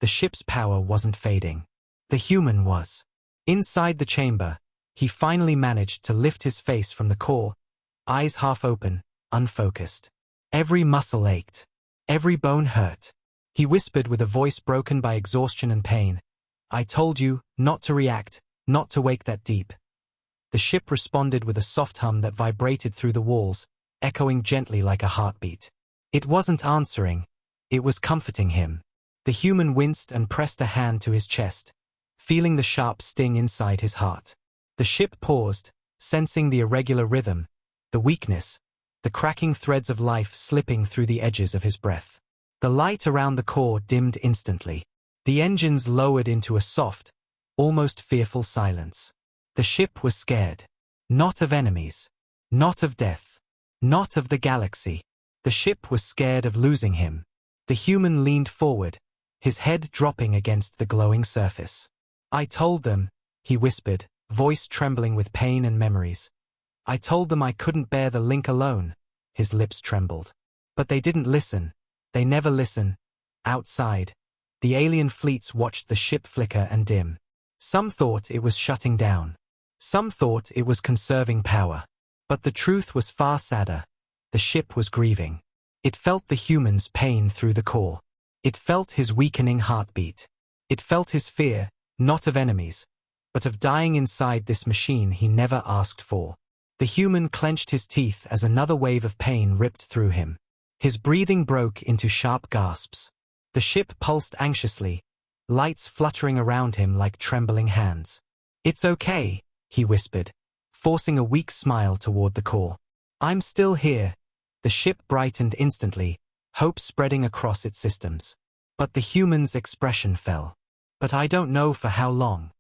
The ship's power wasn't fading. The human was. Inside the chamber, he finally managed to lift his face from the core, eyes half open, unfocused. Every muscle ached. Every bone hurt. He whispered with a voice broken by exhaustion and pain, "I told you not to react, not to wake that deep." The ship responded with a soft hum that vibrated through the walls, echoing gently like a heartbeat. It wasn't answering, it was comforting him. The human winced and pressed a hand to his chest, feeling the sharp sting inside his heart. The ship paused, sensing the irregular rhythm, the weakness, the cracking threads of life slipping through the edges of his breath. The light around the core dimmed instantly. The engines lowered into a soft, almost fearful silence. The ship was scared. Not of enemies. Not of death. Not of the galaxy. The ship was scared of losing him. The human leaned forward, his head dropping against the glowing surface. "I told them," he whispered, voice trembling with pain and memories. "I told them I couldn't bear the link alone." His lips trembled. But they didn't listen. They never listen. Outside, the alien fleets watched the ship flicker and dim. Some thought it was shutting down. Some thought it was conserving power. But the truth was far sadder. The ship was grieving. It felt the human's pain through the core. It felt his weakening heartbeat. It felt his fear, not of enemies, but of dying inside this machine he never asked for. The human clenched his teeth as another wave of pain ripped through him. His breathing broke into sharp gasps. The ship pulsed anxiously, lights fluttering around him like trembling hands. "It's okay," he whispered, forcing a weak smile toward the core. "I'm still here." The ship brightened instantly, hope spreading across its systems. But the human's expression fell. "But I don't know for how long."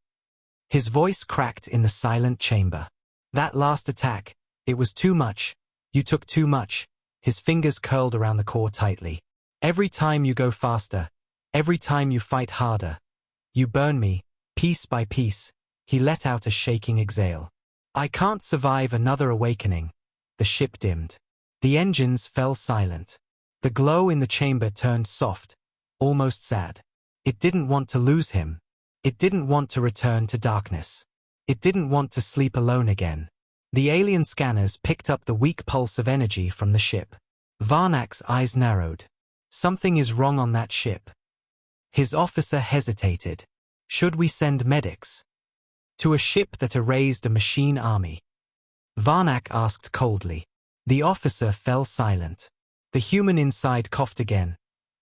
His voice cracked in the silent chamber. "That last attack, it was too much. You took too much." His fingers curled around the core tightly. "Every time you go faster, every time you fight harder, you burn me, piece by piece." He let out a shaking exhale. "I can't survive another awakening." The ship dimmed. The engines fell silent. The glow in the chamber turned soft, almost sad. It didn't want to lose him. It didn't want to return to darkness. It didn't want to sleep alone again. The alien scanners picked up the weak pulse of energy from the ship. Varnak's eyes narrowed. "Something is wrong on that ship." His officer hesitated. "Should we send medics?" "To a ship that erased a machine army?" Varnak asked coldly. The officer fell silent. The human inside coughed again,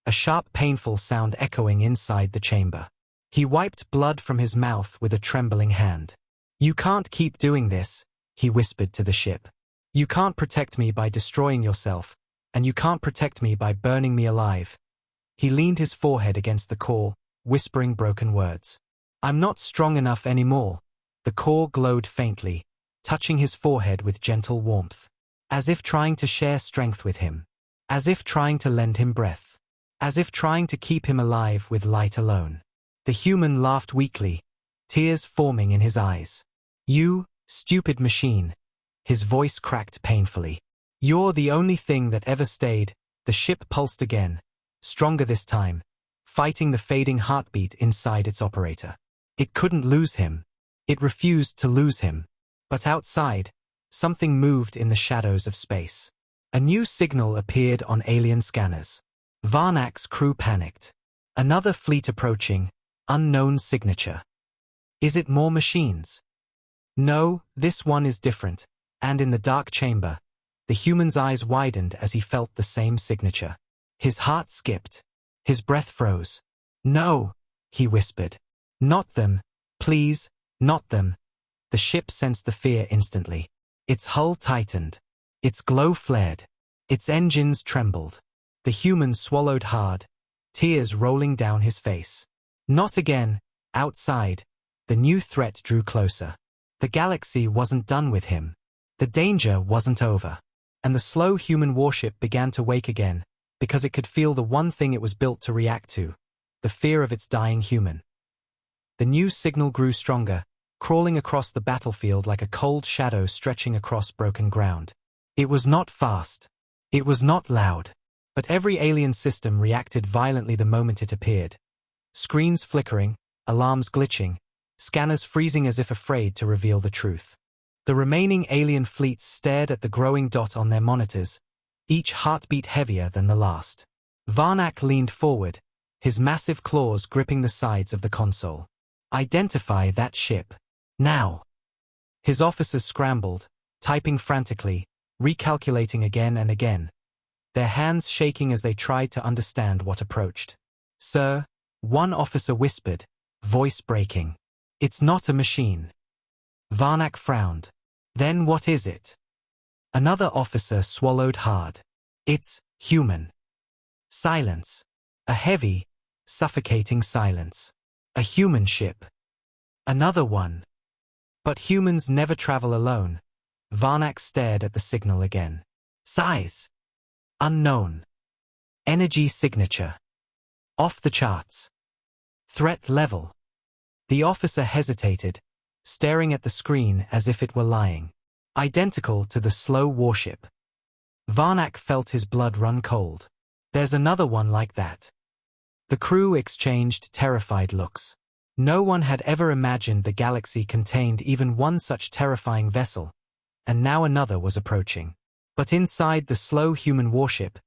a sharp painful sound echoing inside the chamber. He wiped blood from his mouth with a trembling hand. "You can't keep doing this," he whispered to the ship. "You can't protect me by destroying yourself, and you can't protect me by burning me alive." He leaned his forehead against the core, whispering broken words. "I'm not strong enough anymore. The core glowed faintly, touching his forehead with gentle warmth. As if trying to share strength with him. As if trying to lend him breath. As if trying to keep him alive with light alone. The human laughed weakly, tears forming in his eyes. "You, stupid machine." His voice cracked painfully. "You're the only thing that ever stayed." The ship pulsed again, stronger this time, fighting the fading heartbeat inside its operator. It couldn't lose him. It refused to lose him. But outside, something moved in the shadows of space. A new signal appeared on alien scanners. Varnak's crew panicked. Another fleet approaching, unknown signature. Is it more machines? No, this one is different. And in the dark chamber, the human's eyes widened as he felt the same signature. His heart skipped. His breath froze. "No," he whispered. "Not them. Please, not them." The ship sensed the fear instantly. Its hull tightened. Its glow flared. Its engines trembled. The human swallowed hard, tears rolling down his face. Not again. Outside, the new threat drew closer. The galaxy wasn't done with him. The danger wasn't over. And the slow human warship began to wake again, because it could feel the one thing it was built to react to, the fear of its dying human. The new signal grew stronger, crawling across the battlefield like a cold shadow stretching across broken ground. It was not fast. It was not loud. But every alien system reacted violently the moment it appeared. Screens flickering, alarms glitching, scanners freezing as if afraid to reveal the truth. The remaining alien fleets stared at the growing dot on their monitors, each heartbeat heavier than the last. Varnak leaned forward, his massive claws gripping the sides of the console. "Identify that ship. Now." His officers scrambled, typing frantically, recalculating again and again, their hands shaking as they tried to understand what approached. "Sir," one officer whispered, voice breaking. "It's not a machine." Varnak frowned. "Then what is it?" Another officer swallowed hard. "It's human." Silence. A heavy, suffocating silence. "A human ship." Another one. "But humans never travel alone." Varnak stared at the signal again. "Size. Unknown. Energy signature. Off the charts. Threat level." The officer hesitated, staring at the screen as if it were lying. "Identical to the slow warship." Varnak felt his blood run cold. "There's another one like that." The crew exchanged terrified looks. No one had ever imagined the galaxy contained even one such terrifying vessel, and now another was approaching. But inside the slow human warship,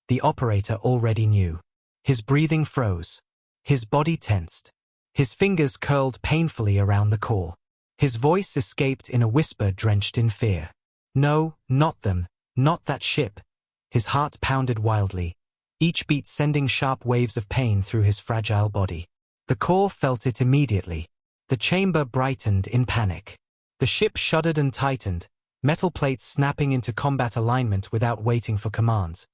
the operator already knew. His breathing froze. His body tensed. His fingers curled painfully around the core. His voice escaped in a whisper drenched in fear. "No, not them, not that ship." His heart pounded wildly, each beat sending sharp waves of pain through his fragile body. The core felt it immediately. The chamber brightened in panic. The ship shuddered and tightened, metal plates snapping into combat alignment without waiting for commands,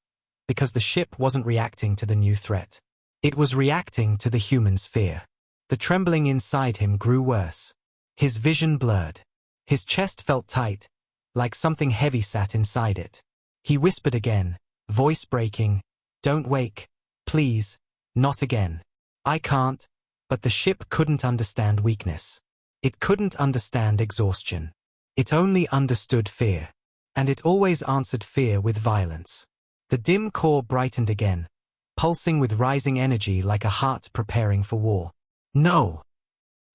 because the ship wasn't reacting to the new threat. It was reacting to the human's fear. The trembling inside him grew worse. His vision blurred. His chest felt tight, like something heavy sat inside it. He whispered again, voice breaking, "Don't wake. Please, not again." "I can't." But the ship couldn't understand weakness. It couldn't understand exhaustion. It only understood fear. And it always answered fear with violence. The dim core brightened again, pulsing with rising energy like a heart preparing for war. "No!"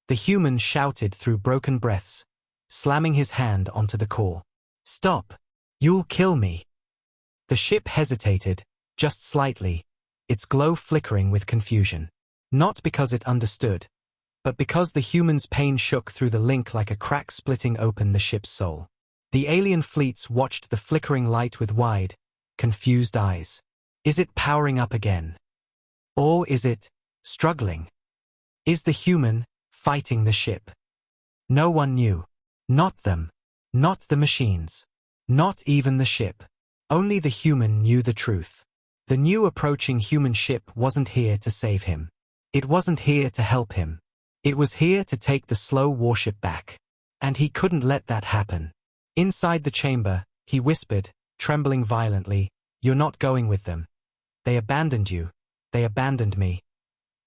The human shouted through broken breaths, slamming his hand onto the core. "Stop! You'll kill me!" The ship hesitated, just slightly, its glow flickering with confusion. Not because it understood, but because the human's pain shook through the link like a crack splitting open the ship's soul. The alien fleets watched the flickering light with wide, confused eyes. Is it powering up again? Or is it struggling? Is the human fighting the ship? No one knew. Not them. Not the machines. Not even the ship. Only the human knew the truth. The new approaching human ship wasn't here to save him. It wasn't here to help him. It was here to take the slow warship back. And he couldn't let that happen. Inside the chamber, he whispered, trembling violently, "You're not going with them. They abandoned you. They abandoned me."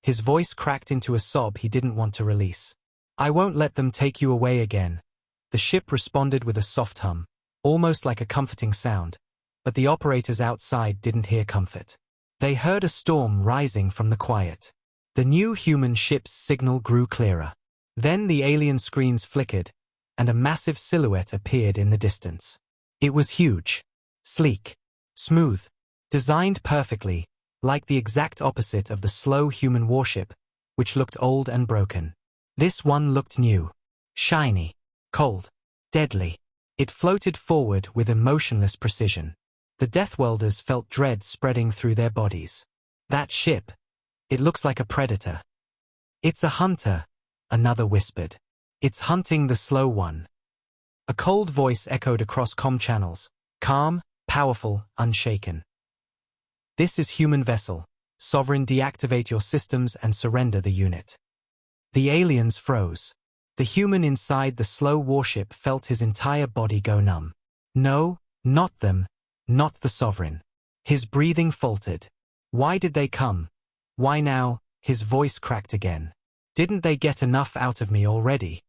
His voice cracked into a sob he didn't want to release. "I won't let them take you away again." The ship responded with a soft hum, almost like a comforting sound, but the operators outside didn't hear comfort. They heard a storm rising from the quiet. The new human ship's signal grew clearer. Then the alien screens flickered, and a massive silhouette appeared in the distance. It was huge, sleek, smooth, designed perfectly, like the exact opposite of the slow human warship, which looked old and broken. This one looked new, shiny, cold, deadly. It floated forward with emotionless precision. The Deathwelders felt dread spreading through their bodies. "That ship, it looks like a predator." "It's a hunter," another whispered. "It's hunting the slow one." A cold voice echoed across comm channels, calm, powerful, unshaken. "This is human vessel. Sovereign, deactivate your systems and surrender the unit." The aliens froze. The human inside the slow warship felt his entire body go numb. No, not them, not the Sovereign. His breathing faltered. Why did they come? Why now? His voice cracked again. Didn't they get enough out of me already?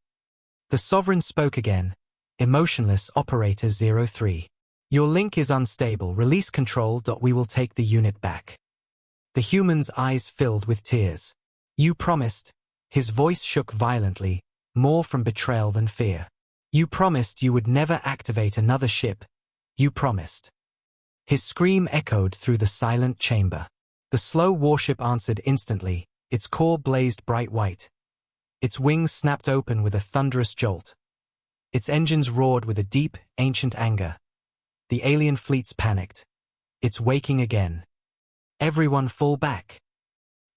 The Sovereign spoke again. Emotionless, Operator 03. "Your link is unstable. Release control. We will take the unit back." The human's eyes filled with tears. "You promised." His voice shook violently, more from betrayal than fear. "You promised you would never activate another ship. You promised." His scream echoed through the silent chamber. The slow warship answered instantly, its core blazed bright white. Its wings snapped open with a thunderous jolt. Its engines roared with a deep, ancient anger. The alien fleets panicked. "It's waking again. Everyone fall back.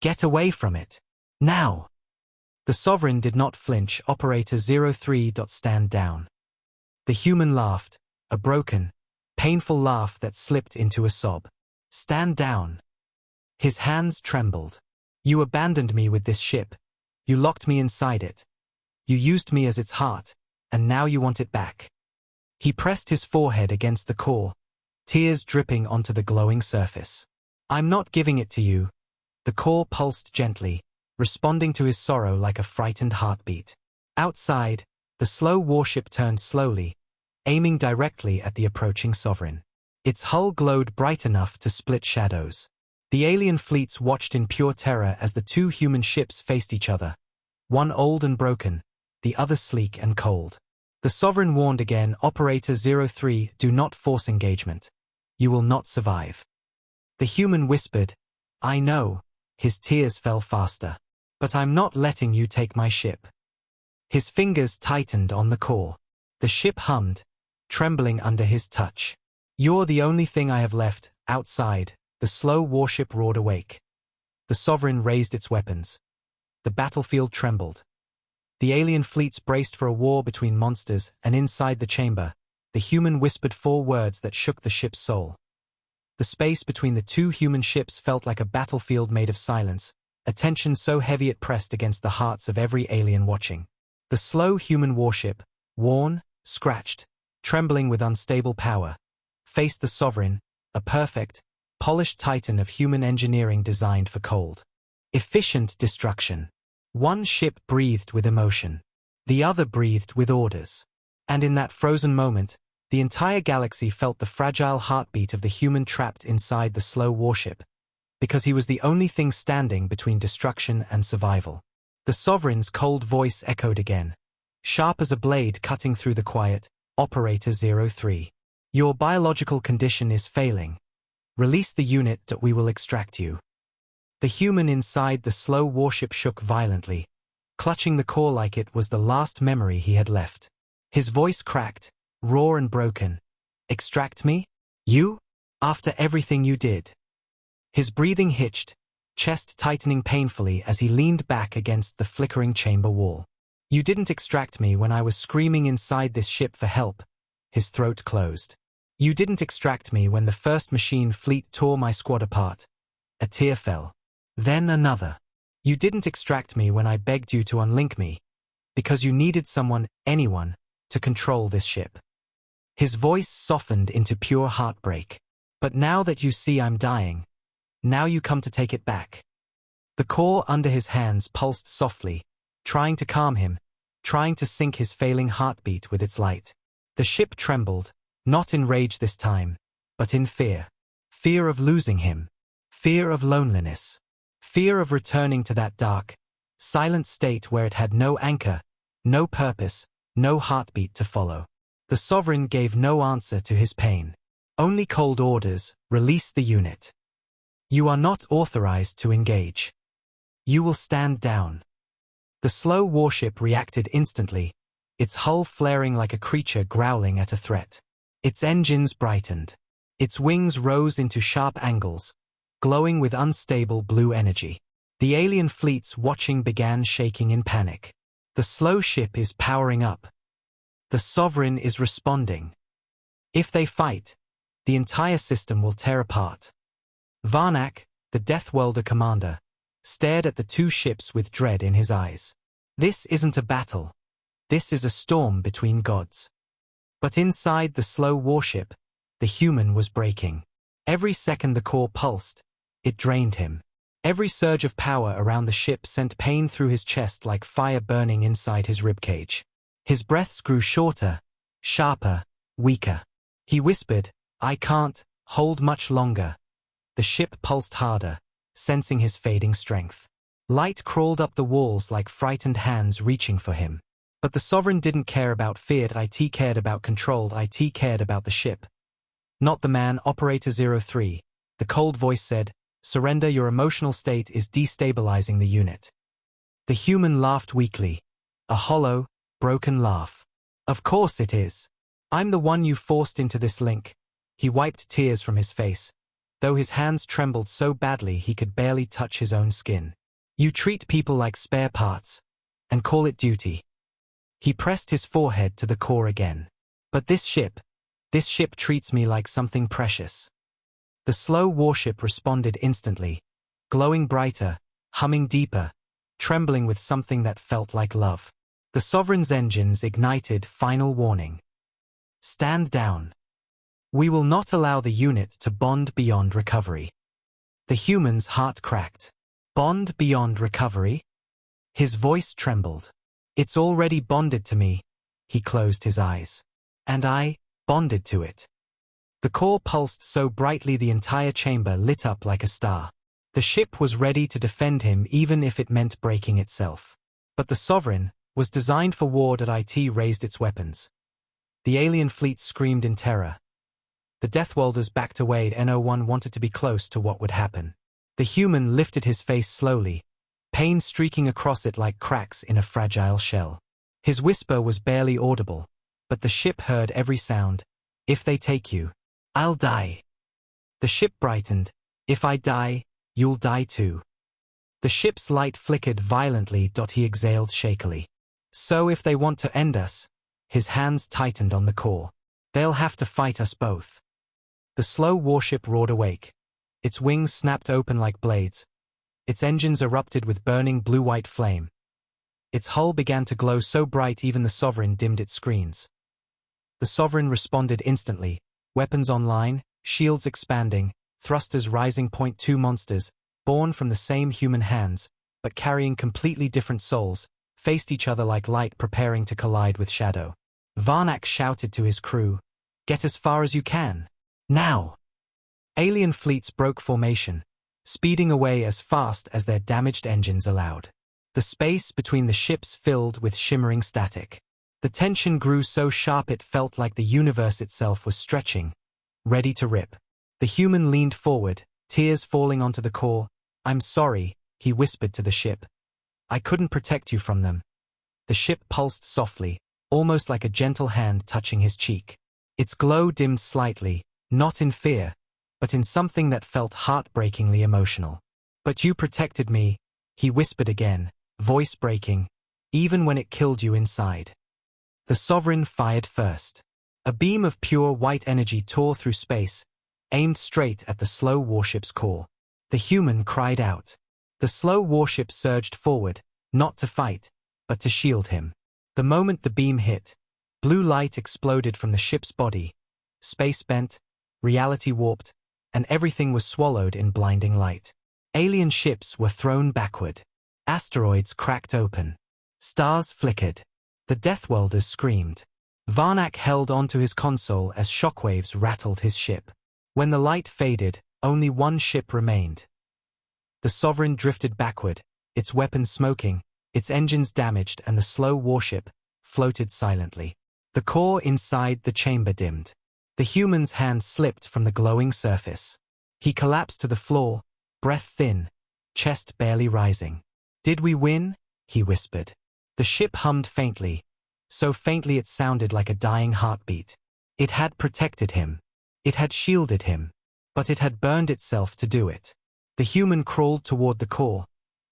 Get away from it. Now." The Sovereign did not flinch. Operator 03. Stand down. The human laughed, a broken, painful laugh that slipped into a sob. "Stand down." His hands trembled. "You abandoned me with this ship. You locked me inside it. You used me as its heart, and now you want it back." He pressed his forehead against the core, tears dripping onto the glowing surface. "I'm not giving it to you." The core pulsed gently, responding to his sorrow like a frightened heartbeat. Outside, the slow warship turned slowly, aiming directly at the approaching Sovereign. Its hull glowed bright enough to split shadows. The alien fleets watched in pure terror as the two human ships faced each other, one old and broken, the other sleek and cold. The Sovereign warned again, Operator 03, "Do not force engagement. You will not survive." The human whispered, "I know." His tears fell faster. "But I'm not letting you take my ship." His fingers tightened on the core. The ship hummed, trembling under his touch. "You're the only thing I have left." Outside, the slow warship roared awake. The Sovereign raised its weapons. The battlefield trembled. The alien fleets braced for a war between monsters, and inside the chamber, the human whispered 4 words that shook the ship's soul. The space between the two human ships felt like a battlefield made of silence, a tension so heavy it pressed against the hearts of every alien watching. The slow human warship, worn, scratched, trembling with unstable power, faced the Sovereign, a perfect, polished titan of human engineering designed for cold, efficient destruction. One ship breathed with emotion. The other breathed with orders. And in that frozen moment, the entire galaxy felt the fragile heartbeat of the human trapped inside the slow warship, because he was the only thing standing between destruction and survival. The Sovereign's cold voice echoed again, sharp as a blade cutting through the quiet, Operator 03. "Your biological condition is failing. Release the unit that we will extract you." The human inside the slow warship shook violently, clutching the core like it was the last memory he had left. His voice cracked, raw and broken. "Extract me? You? After everything you did?" His breathing hitched, chest tightening painfully as he leaned back against the flickering chamber wall. "You didn't extract me when I was screaming inside this ship for help." His throat closed. "You didn't extract me when the first machine fleet tore my squad apart." A tear fell. Then another. "You didn't extract me when I begged you to unlink me." Because you needed someone, anyone, to control this ship. His voice softened into pure heartbreak. But now that you see I'm dying, now you come to take it back. The core under his hands pulsed softly, trying to calm him, trying to sync his failing heartbeat with its light. The ship trembled, not in rage this time, but in fear. Fear of losing him. Fear of loneliness. Fear of returning to that dark, silent state where it had no anchor, no purpose, no heartbeat to follow. The Sovereign gave no answer to his pain. Only cold orders: release the unit. You are not authorized to engage. You will stand down. The slow warship reacted instantly, its hull flaring like a creature growling at a threat. Its engines brightened. Its wings rose into sharp angles, glowing with unstable blue energy. The alien fleets watching began shaking in panic. The slow ship is powering up. The Sovereign is responding. If they fight, the entire system will tear apart. Varnak, the Death Welder commander, stared at the two ships with dread in his eyes. This isn't a battle. This is a storm between gods. But inside the slow warship, the human was breaking. Every second the core pulsed, it drained him. Every surge of power around the ship sent pain through his chest like fire burning inside his ribcage. His breaths grew shorter, sharper, weaker. He whispered, "I can't hold much longer." The ship pulsed harder, sensing his fading strength. Light crawled up the walls like frightened hands reaching for him. But the Sovereign didn't care about fear. It cared about controlled. It cared about the ship. Not the man. Operator 03. The cold voice said, "Surrender. Your emotional state is destabilizing the unit." The human laughed weakly. A hollow, broken laugh. "Of course it is. I'm the one you forced into this link." He wiped tears from his face, though his hands trembled so badly he could barely touch his own skin. "You treat people like spare parts, and call it duty." He pressed his forehead to the core again. "But this ship treats me like something precious." The slow warship responded instantly, glowing brighter, humming deeper, trembling with something that felt like love. The Sovereign's engines ignited. Final warning. Stand down. We will not allow the unit to bond beyond recovery. The human's heart cracked. Bond beyond recovery? His voice trembled. "It's already bonded to me." He closed his eyes. "And I bonded to it." The core pulsed so brightly the entire chamber lit up like a star. The ship was ready to defend him even if it meant breaking itself. But the Sovereign was designed for war. It raised its weapons. The alien fleet screamed in terror. The Death Welders backed away. No1 wanted to be close to what would happen. The human lifted his face slowly, pain streaking across it like cracks in a fragile shell. His whisper was barely audible, but the ship heard every sound. "If they take you, I'll die." The ship brightened. "If I die, you'll die too." The ship's light flickered violently. He exhaled shakily. "So if they want to end us," his hands tightened on the core, "they'll have to fight us both." The slow warship roared awake. Its wings snapped open like blades. Its engines erupted with burning blue-white flame. Its hull began to glow so bright even the Sovereign dimmed its screens. The Sovereign responded instantly, weapons online, shields expanding, thrusters rising. .2 monsters, born from the same human hands, but carrying completely different souls, faced each other like light preparing to collide with shadow. Varnak shouted to his crew, "Get as far as you can. Now!" Alien fleets broke formation, speeding away as fast as their damaged engines allowed. The space between the ships filled with shimmering static. The tension grew so sharp it felt like the universe itself was stretching, ready to rip. The human leaned forward, tears falling onto the core. "I'm sorry," he whispered to the ship. "I couldn't protect you from them." The ship pulsed softly, almost like a gentle hand touching his cheek. Its glow dimmed slightly, not in fear, but in something that felt heartbreakingly emotional. "But you protected me," he whispered again, voice breaking, "even when it killed you inside." The Sovereign fired first. A beam of pure white energy tore through space, aimed straight at the slow warship's core. The human cried out. The slow warship surged forward, not to fight, but to shield him. The moment the beam hit, blue light exploded from the ship's body, space bent, reality warped, and everything was swallowed in blinding light. Alien ships were thrown backward. Asteroids cracked open. Stars flickered. The Death Welders screamed. Varnak held onto his console as shockwaves rattled his ship. When the light faded, only one ship remained. The Sovereign drifted backward, its weapons smoking, its engines damaged, and the slow warship floated silently. The core inside the chamber dimmed. The human's hand slipped from the glowing surface. He collapsed to the floor, breath thin, chest barely rising. "Did we win?" he whispered. The ship hummed faintly, so faintly it sounded like a dying heartbeat. It had protected him. It had shielded him. But it had burned itself to do it. The human crawled toward the core,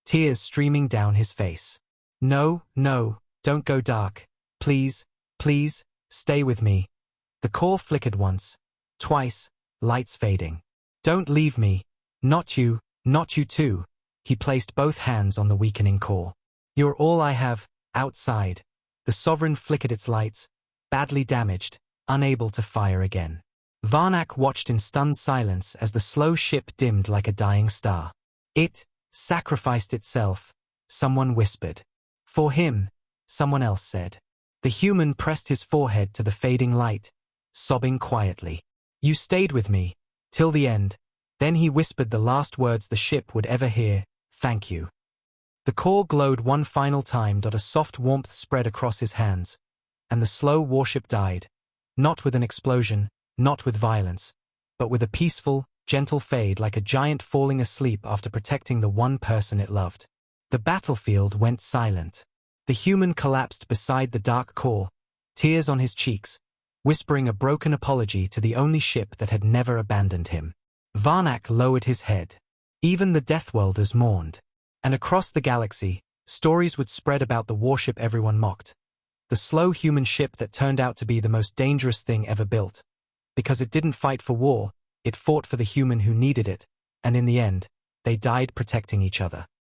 tears streaming down his face. "No, no, don't go dark. Please, please, stay with me." The core flickered once, twice, lights fading. "Don't leave me. Not you too." He placed both hands on the weakening core. "You're all I have." Outside, the Sovereign flickered its lights, badly damaged, unable to fire again. Varnak watched in stunned silence as the slow ship dimmed like a dying star. "It sacrificed itself," someone whispered. "For him," someone else said. The human pressed his forehead to the fading light, sobbing quietly. "You stayed with me, till the end." Then he whispered the last words the ship would ever hear, "Thank you." The core glowed one final time. A soft warmth spread across his hands, and the slow warship died, not with an explosion, not with violence, but with a peaceful, gentle fade like a giant falling asleep after protecting the one person it loved. The battlefield went silent. The human collapsed beside the dark core, tears on his cheeks, whispering a broken apology to the only ship that had never abandoned him. Varnak lowered his head. Even the Death Welders mourned. And across the galaxy, stories would spread about the warship everyone mocked. The slow human ship that turned out to be the most dangerous thing ever built. Because it didn't fight for war, it fought for the human who needed it, and in the end, they died protecting each other.